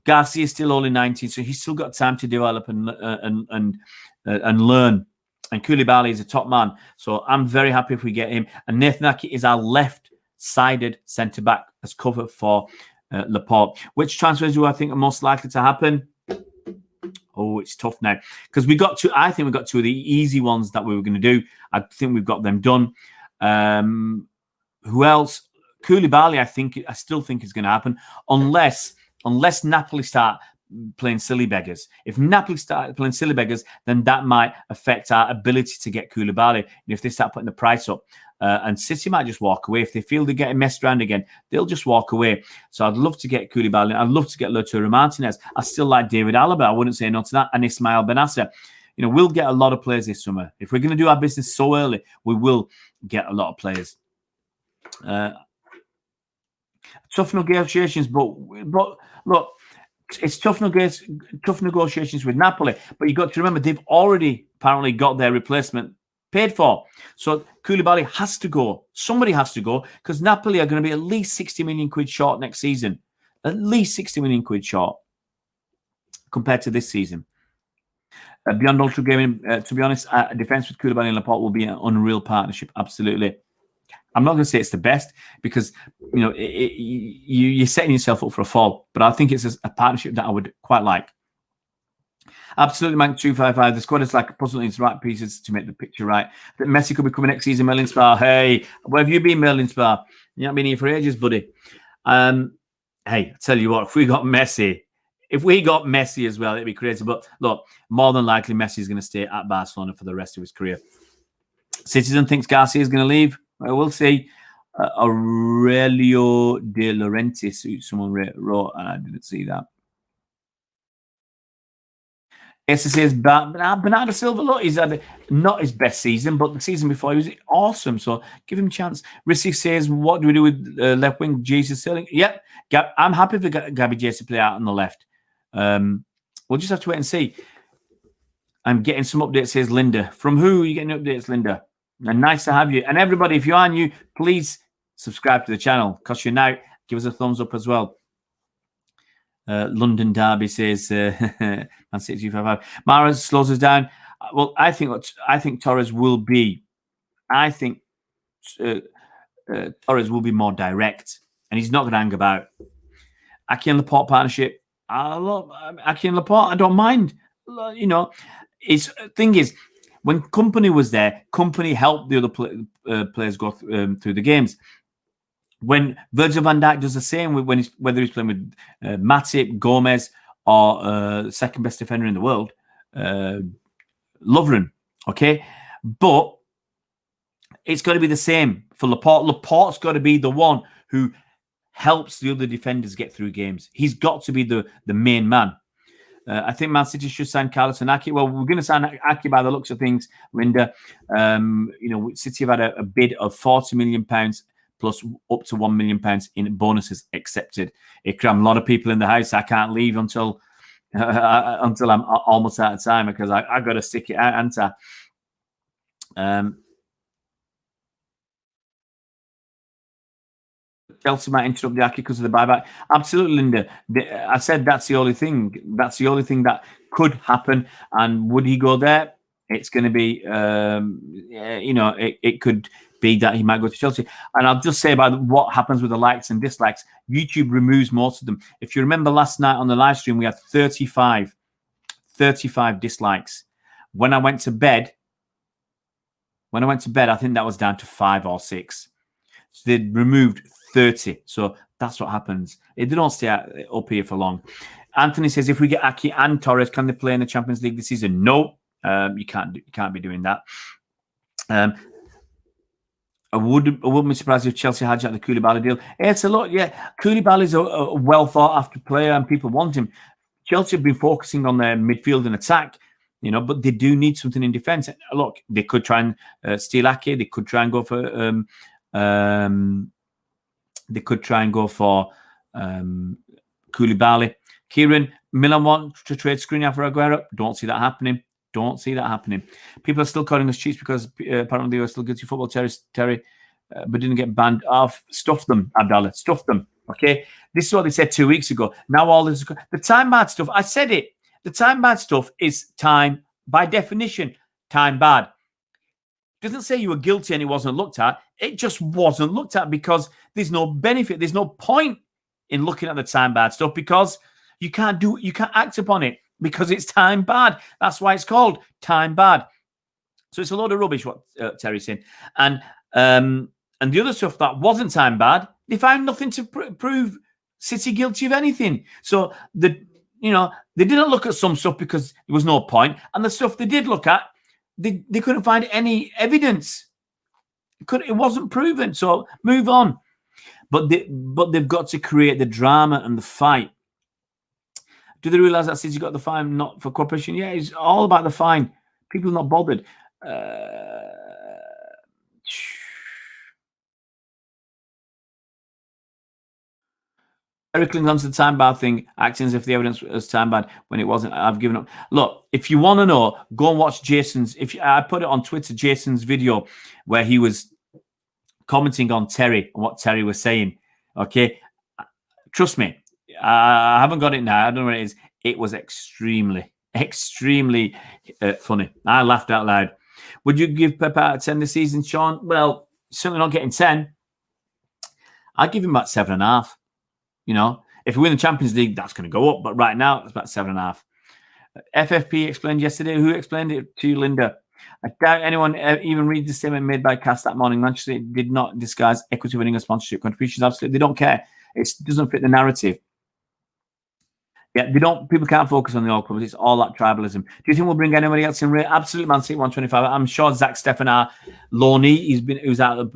Garcia is still only 19, so he's still got time to develop and learn. And Koulibaly is a top man. So I'm very happy if we get him. And Nathan Ake is our left-sided centre-back as cover for Laporte. Which transfers do I think are most likely to happen? Oh, it's tough now. Because I think we got 2 of the easy ones that we were going to do. I think we've got them done. Who else? Koulibaly, I still think is going to happen. Unless Napoli start playing silly beggars. If Napoli start playing silly beggars, then that might affect our ability to get Koulibaly. And if they start putting the price up, and City might just walk away. If they feel they're getting messed around again, they'll just walk away. So I'd love to get Koulibaly. I'd love to get Lautaro Martinez. I still like David Alaba. I wouldn't say no to that. And Ismail Bennacer. We'll get a lot of players this summer. If we're going to do our business so early, we will get a lot of players. Tough negotiations, but look, it's tough negotiations with Napoli, but you've got to remember they've already apparently got their replacement paid for. So Koulibaly has to go. Somebody has to go because Napoli are going to be at least 60 million quid short next season. At least 60 million quid short compared to this season. Beyond Ultra Gaming, to be honest, defense with Koulibaly and Laporte will be an unreal partnership. Absolutely. I'm not going to say it's the best because, you're setting yourself up for a fall. But I think it's a partnership that I would quite like. Absolutely, Mank 255. The squad is like a puzzle needs the right pieces to make the picture right. That Messi could be coming next season, Merlin Spar. Hey, where have you been, Merlin Spar? You haven't been here for ages, buddy. Hey, I tell you what, if we got Messi as well, it'd be crazy. But look, more than likely, Messi is going to stay at Barcelona for the rest of his career. Citizen thinks Garcia is going to leave. Well, we'll see. Aurelio De Laurentiis, someone wrote, and I didn't see that. Essa says Bernardo Silva, look, he's had not his best season, but the season before he was awesome. So give him a chance. Rissy says, what do we do with left wing Jesus Sterling? Yep, I'm happy for Gabby Jesus to play out on the left. We'll just have to wait and see. I'm getting some updates, says Linda. From who are you getting updates, Linda? And nice to have you. And everybody, if you are new, please subscribe to the channel. Because you're now, give us a thumbs up as well. London Derby says, Man City 255. Mahrez slows us down. Well, I think Torres will be. I think Torres will be more direct, and he's not going to hang about. Ake and Laporte partnership. I love Aki and Laporte. I don't mind. You know, it's thing is when Company was there, Company helped the other players go through the games. When Virgil van Dijk does the same, when whether he's playing with Matip, Gomez, or second best defender in the world, Lovren. Okay, but it's got to be the same for Laporte. Laporte's got to be the one who helps the other defenders get through games. He's got to be the main man. I think Man City should sign Carlos and Aki. Well, we're going to sign Aki by the looks of things, Linda. City have had a bid of £40 million plus up to £1 million in bonuses accepted. Ikram, a lot of people in the house. I can't leave until I'm almost out of time because I got to stick it out, haven't I? Chelsea might interrupt the Aki because of the buyback. Absolutely, Linda. I said that's the only thing. That's the only thing that could happen. And would he go there? It's going to be, it could be that he might go to Chelsea. And I'll just say about what happens with the likes and dislikes. YouTube removes most of them. If you remember last night on the live stream, we had 35 dislikes. When I went to bed, I think that was down to 5 or 6. So they removed 30. So that's what happens. They don't stay up here for long. Anthony says, if we get Aki and Torres, can they play in the Champions League this season? No, you can't be doing that. I wouldn't be surprised if Chelsea hijacked the Koulibaly deal. It's a lot, yeah. Koulibaly's a well thought after player and people want him. Chelsea have been focusing on their midfield and attack, but they do need something in defence. Look, they could try and steal Aki. They could try and go for Koulibaly. Kieran, Milan want to trade Skriniar for Aguero. Don't see that happening. People are still calling us cheats because apparently they were still guilty football, Terry, but didn't get banned off. Stuff them, Abdallah. Stuff them. Okay? This is what they said 2 weeks ago. Now all this, the time bad stuff, I said it. The time bad stuff is time, by definition, time bad. It doesn't say you were guilty and it wasn't looked at. It just wasn't looked at because there's no benefit. There's no point in looking at the time bad stuff because you can't act upon it because it's time bad. That's why it's called time bad. So it's a load of rubbish what Terry's saying. And the other stuff that wasn't time bad, they found nothing to prove City guilty of anything. So they didn't look at some stuff because there was no point. And the stuff they did look at, they couldn't find any evidence. It wasn't proven. So move on. But they've got to create the drama and the fight. Do they realise that City got the fine not for cooperation? Yeah, it's all about the fine. People are not bothered. Eric clings on to the time bad thing, acting as if the evidence was time bad when it wasn't. I've given up. Look, if you want to know, go and watch Jason's. I put it on Twitter, Jason's video where he was commenting on Terry and what Terry was saying. Okay, trust me, I haven't got it now. I don't know what it is. It was extremely funny. I laughed out loud. Would you give Pep out of 10 this season, Sean? Well, certainly not getting 10. I'd give him about 7.5. If we win the Champions League, that's going to go up. But right now, it's about 7.5. FFP explained yesterday. Who explained it to you, Linda? I doubt anyone even read the statement made by Cass that morning. Manchester did not disguise equity winning and sponsorship contributions. Absolutely, they don't care. It doesn't fit the narrative. Yeah, people can't focus on the all clubs. It's all that tribalism. Do you think we'll bring anybody else in? Absolutely, Man City 125. I'm sure Zach Steffen, our loanee, who's out of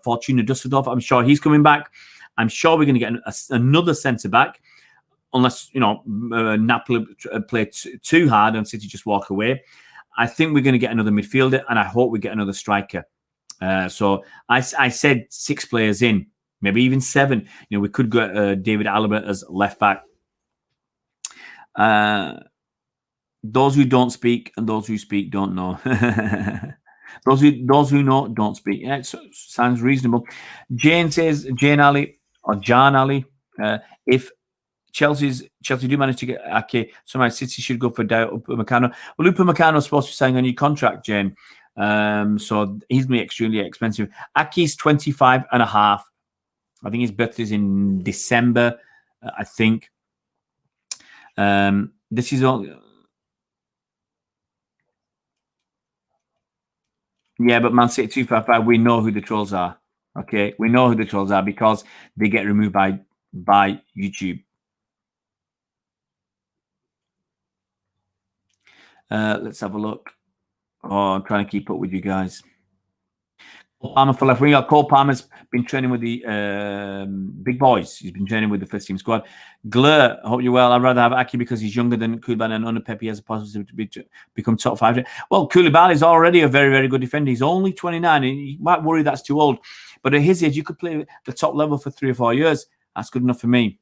Fortuna Dusseldorf. I'm sure he's coming back. I'm sure we're going to get another centre back, unless Napoli play too hard and City just walk away. I think we're going to get another midfielder, and I hope we get another striker. So I said 6 players in, maybe even 7. We could get David Alaba as left back. Those who don't speak and those who speak don't know. those who know don't speak. Yeah, it sounds reasonable. Jane says, Jane Ali or Jan Ali, if Chelsea do manage to get Ake, somehow City should go for Upamecano. Well, Upamecano is supposed to be signing a new contract, Jane. So he's going to be extremely expensive. Ake's 25.5. I think his birthday's in December, I think. This is all. Yeah, but Man City 255, we know who the trolls are. Okay, we know who the trolls are because they get removed by YouTube. Let's have a look. Oh, I'm trying to keep up with you guys. Palmer for left winger. Cole Palmer's been training with the big boys. He's been training with the first team squad. Glur, I hope you're well. I'd rather have Aki because he's younger than Koulibaly and under Pepe has a possibility to become top 5. Well, Koulibaly is already a very, very good defender. He's only 29. And you might worry that's too old. But at his age, you could play at the top level for 3 or 4 years. That's good enough for me.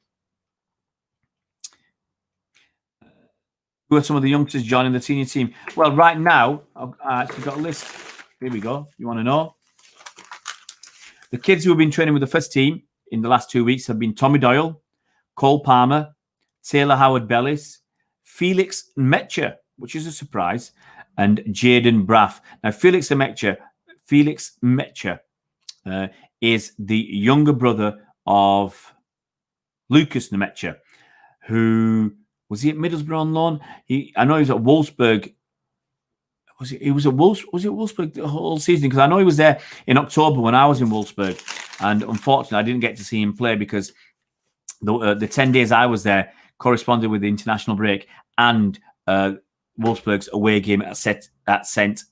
Who are some of the youngsters joining the senior team? Well, right now, I've actually got a list. Here we go. You want to know? The kids who have been training with the first team in the last 2 weeks have been Tommy Doyle, Cole Palmer, Taylor Howard-Bellis, Felix Metcher, which is a surprise, and Jaden Braff. Now, Felix Metcher is the younger brother of Lucas Metcher, who was he at Middlesbrough on loan? I know he was at Wolfsburg. He was at Wolfsburg the whole season? Because I know he was there in October when I was in Wolfsburg, and unfortunately I didn't get to see him play because the 10 days I was there corresponded with the international break and Wolfsburg's away game at Saint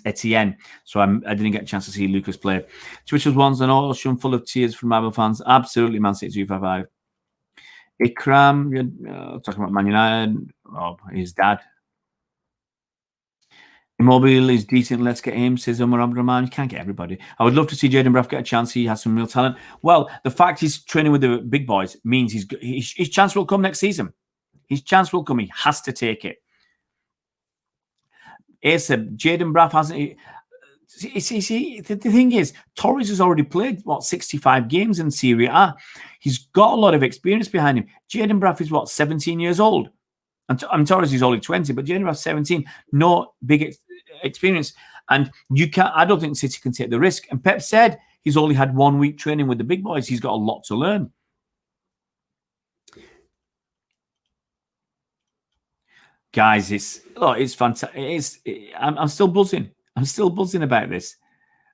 Etienne. So I didn't get a chance to see Lucas play. Twitter's one's an ocean full of tears from Marvel fans. Absolutely, Man City 255. Ikram, talking about Man United. Oh, his dad. Immobile is decent. Let's get him, says Omar Abdurrahman. You can't get everybody. I would love to see Jaden Braff get a chance. He has some real talent. Well, the fact he's training with the big boys means his chance will come next season. His chance will come. He has to take it. Asa, Jaden Braff hasn't. See, the thing is, Torres has already played, 65 games in Serie A. He's got a lot of experience behind him. Jaden Braff is, 17 years old? And Torres is only 20, but Jaden Braff's 17. No big experience. And I don't think City can take the risk. And Pep said he's only had 1 week training with the big boys. He's got a lot to learn. Guys, it's fantastic. I'm still buzzing. I'm still buzzing about this.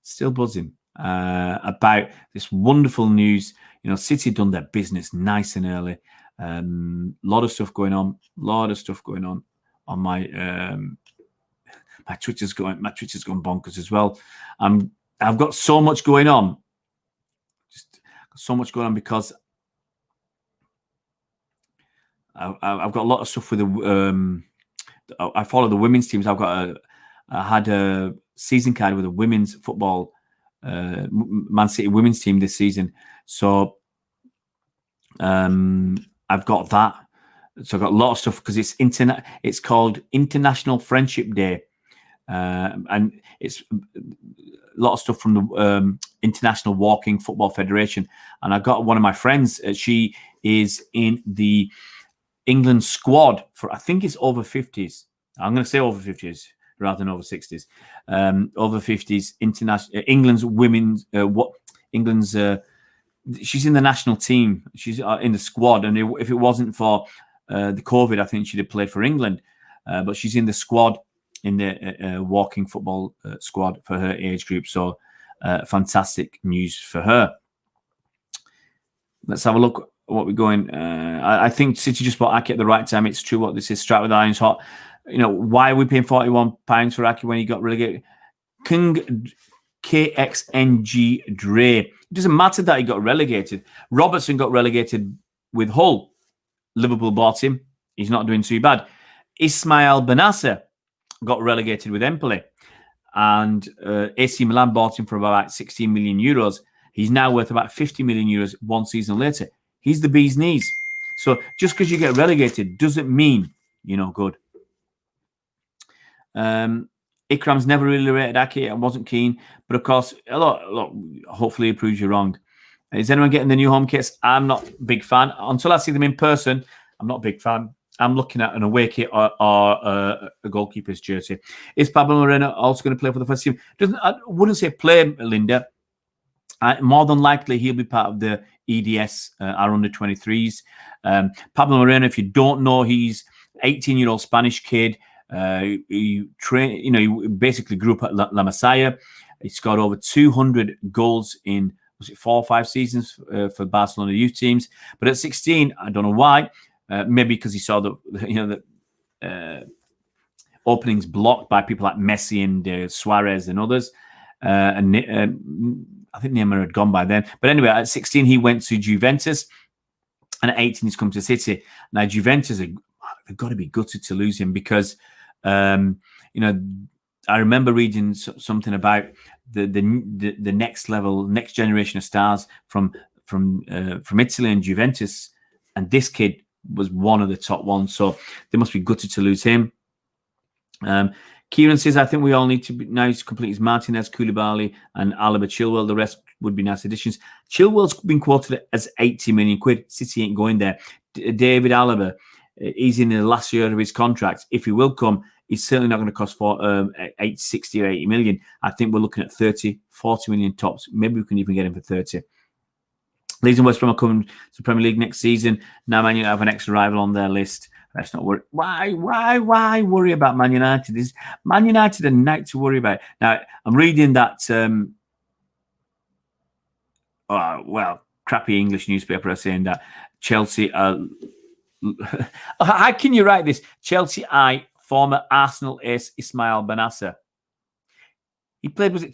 Still buzzing about this wonderful news. You know, City done their business nice and early. Lot of stuff going on. On my my Twitter's going bonkers as well. I've got so much going on. Just so much going on because I've got a lot of stuff with the. I follow the women's teams. I had a season card with a women's football Man City women's team this season. So I've got that. So I've got a lot of stuff because it's called International Friendship Day. And it's a lot of stuff from the International Walking Football Federation. And I got one of my friends. She is in the England squad for, I think it's over 50s. I'm going to say over 50s rather than over 60s. Over 50s, international England's women's England's. She's in the national team. She's in the squad, and if it wasn't for the COVID, I think she'd have played for England. But she's in the squad, in the walking football squad for her age group. So fantastic news for her. Let's have a look at what we're going. I think City just bought Aki at the right time. It's true what this is. Strapped with irons hot. You know, why are we paying £41 for Aki when he got relegated? King KXNG Dre. It doesn't matter that he got relegated. Robertson got relegated with Hull. Liverpool bought him. He's not doing too bad. Ismail Benasser got relegated with Empoli. And AC Milan bought him for about 16 million euros. He's now worth about 50 million euros 1 season later. He's the bee's knees. So just because you get relegated doesn't mean you're no good. Ikram's never really rated Aki. I wasn't keen. But of course, hopefully it proves you wrong. Is anyone getting the new home kits? I'm not a big fan. Until I see them in person, I'm not a big fan. I'm looking at an away kit or a goalkeeper's jersey. Is Pablo Moreno also going to play for the first team? I wouldn't say play, Linda. More than likely, he'll be part of the EDS, our under-23s. Pablo Moreno, if you don't know, he's 18-year-old Spanish kid. He basically grew up at La Masia. He scored over 200 goals in, was it 4 or 5 seasons for Barcelona youth teams. But at 16, I don't know why. Maybe because he saw the openings blocked by people like Messi and Suarez and others. I think Neymar had gone by then. But anyway, at 16, he went to Juventus. And at 18, he's come to City. Now, Juventus, they've got to be gutted to lose him because, I remember reading something about the next level, next generation of stars from Italy and Juventus. And this kid was one of the top ones. So they must be gutted to lose him. Kieran says, I think we all need to be now to complete his Martinez, Koulibaly, and Alaba Chilwell. The rest would be nice additions. Chilwell's been quoted as 80 million quid. City ain't going there. David Alaba, he's in the last year of his contract. If he will come, he's certainly not going to cost 60 or 80 million. I think we're looking at 30, 40 million tops. Maybe we can even get him for 30. Leeds and West Brom are coming to the Premier League next season. Now Man United have an extra rival on their list. Let's not worry. Why worry about Man United? Is Man United a night to worry about? Now, I'm reading that, crappy English newspaper are saying that Chelsea are... How can you write this? Chelsea eye former Arsenal ace Ismail Benasser. He played, was it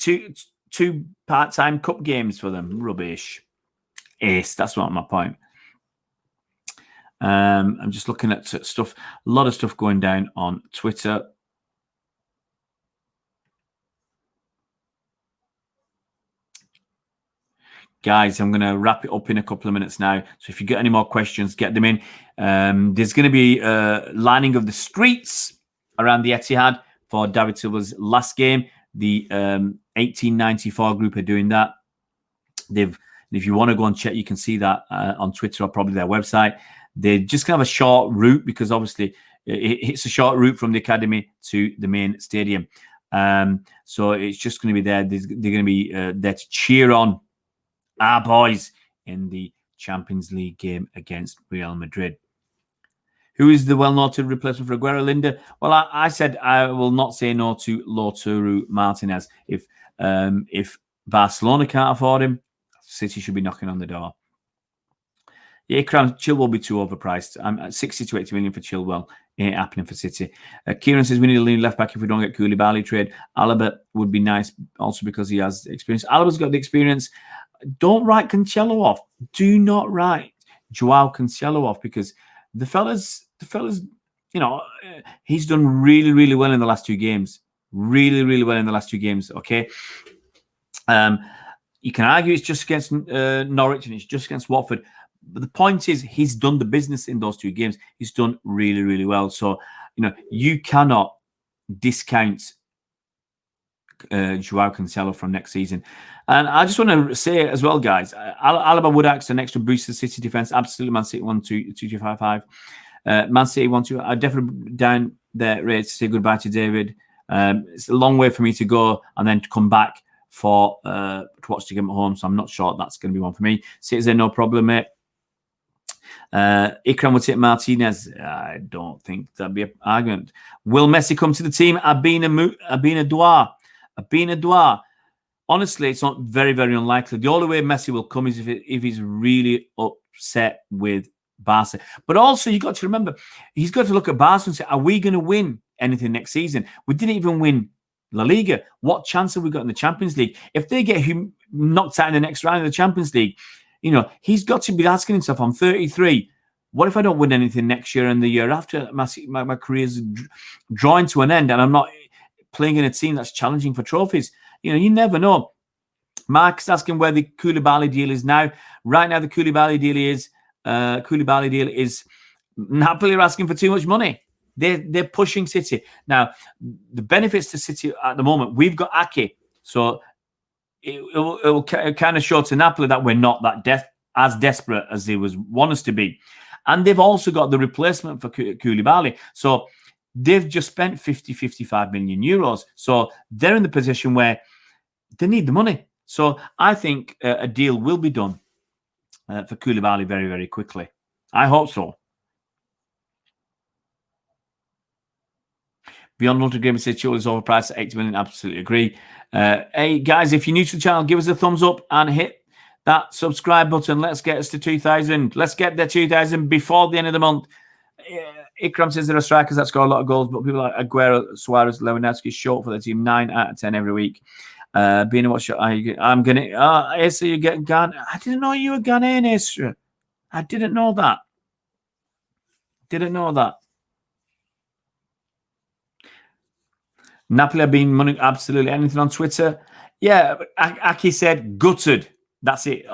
two part-time cup games for them? Rubbish. Ace, that's not my point. I'm just looking at stuff, a lot of stuff going down on Twitter. Guys, I'm going to wrap it up in a couple of minutes now. So if you get any more questions, get them in. There's going to be lining of the streets around the Etihad for David Silva's last game. The 1894 group are doing that. If you want to go and check, you can see that on Twitter or probably their website. They're just going to have a short route because obviously it's a short route from the academy to the main stadium. So it's just going to be there. They're going to be there to cheer on our boys in the Champions League game against Real Madrid. Who is the well-noted replacement for Aguero? Linda? Well, I said I will not say no to Lautaro Martinez. If Barcelona can't afford him, City should be knocking on the door. Yeah, Chilwell will be too overpriced. I'm at 60 to 80 million for Chilwell. Ain't happening for City. Kieran says we need a lean left back if we don't get Koulibaly trade. Alaba would be nice also because he has experience. Alaba's got the experience. Don't write Cancelo off. Do not write Joao Cancelo off because the fellas, he's done really, really well in the last 2 games. Really, really well in the last 2 games. Okay. You can argue it's just against Norwich and it's just against Watford. But the point is, he's done the business in those 2 games. He's done really, really well. So, you cannot discount Joao Cancelo from next season. And I just want to say as well, guys, Alaba would ask an extra boost to the City defence. Absolutely, Man City 1-2-2-5-5. Man City 1-2. I definitely down there ready to say goodbye to David. It's a long way for me to go and then to come back to watch the game at home. So I'm not sure that's going to be one for me. Citizen, no problem, mate. Ikram would take Martinez. I don't think that'd be an argument. Will Messi come to the team? Abina Dua. Honestly, it's not very, very unlikely. The only way Messi will come is if he's really upset with Barca. But also, you've got to remember, he's got to look at Barca and say, are we going to win anything next season? We didn't even win La Liga. What chance have we got in the Champions League? If they get him knocked out in the next round of the Champions League, he's got to be asking himself, I'm 33. What if I don't win anything next year and the year after? My career's drawing to an end and I'm not playing in a team that's challenging for trophies. You never know. Mark's asking where the Koulibaly deal is now. Right now, the Koulibaly deal is Napoli are asking for too much money. They're pushing City. Now, the benefits to City at the moment, we've got Ake. So it will kind of show to Napoli that we're not that as desperate as they want us to be. And they've also got the replacement for Koulibaly. So they've just spent 55 million euros. So they're in the position where they need the money. So I think a deal will be done for Koulibaly very, very quickly. I hope so. Beyond Ultra Gamer says Chilwell is overpriced at 80 million. Absolutely agree. Hey, guys, if you're new to the channel, give us a thumbs up and hit that subscribe button. Let's get us to 2,000. Let's get the 2,000 before the end of the month. Ikram says there are strikers that score a lot of goals, but people like Aguero, Suarez, Lewandowski short for the team 9 out of 10 every week. Being what shot I'm gonna Asa, you get Ghana. I didn't know you were Ghanaian, Asa. I didn't know that. Didn't know that. Napoli have been money absolutely anything on Twitter. Yeah, Aki said gutted. That's it.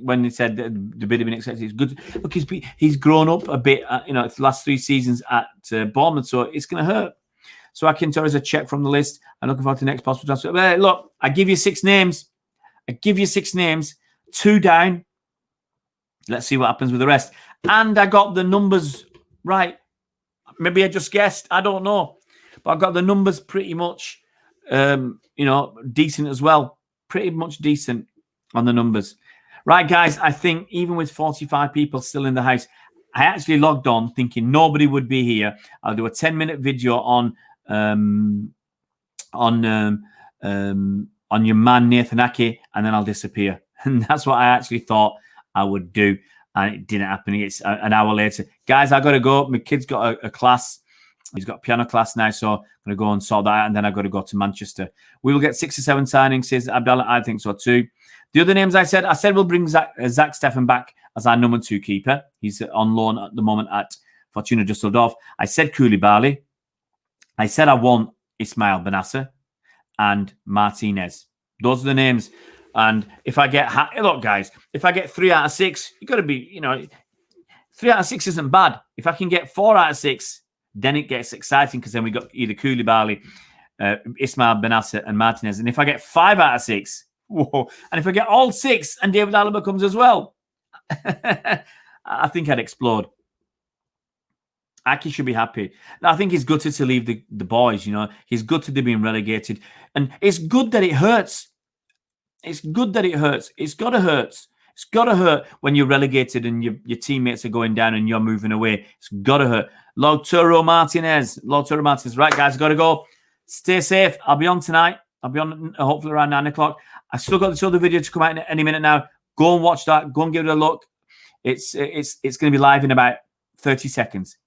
When he said the bid had been accepted, it's good. Look, he's grown up a bit. The last 3 seasons at Bournemouth, so it's going to hurt. So Ferran Torres a check from the list. I'm looking forward to the next possible transfer. Look, I give you 6 names. 2 down. Let's see what happens with the rest. And I got the numbers right. Maybe I just guessed. I don't know. But I got the numbers pretty much, decent as well. Pretty much decent on the numbers. Right, guys, I think even with 45 people still in the house, I actually logged on thinking nobody would be here. I'll do a 10-minute video on your man Nathan Ake, and then I'll disappear. And that's what I actually thought I would do, and it didn't happen. It's an hour later. Guys, I got to go. My kid's got a class. He's got a piano class now, so I'm going to go and sort that out, and then I've got to go to Manchester. We will get 6 or 7 signings, says Abdallah. I think so too. The other names I said we'll bring Zach Steffen back as our number 2 keeper. He's on loan at the moment at Fortuna Düsseldorf. I said Koulibaly. I said I want Ismail Benasser and Martinez. Those are the names. And if I get... Look, guys, if I get 3 out of 6, you've got to be, 3 out of 6 isn't bad. If I can get 4 out of 6, then it gets exciting because then we got either Koulibaly, Ismail Benasser and Martinez. And if I get 5 out of 6... Whoa. And if I get all 6 and David Alaba comes as well, I think I'd explode. Aki should be happy. I think he's gutted to leave the boys, He's gutted they're being relegated. And it's good that it hurts. It's good that it hurts. It's got to hurt. It's got to hurt when you're relegated and your teammates are going down and you're moving away. It's got to hurt. Lautaro Martinez. Right, guys, got to go. Stay safe. I'll be on tonight. I'll be on hopefully around 9 o'clock. I still got this other video to come out in any minute now. Go and watch that. Go and give it a look. It's going to be live in about 30 seconds.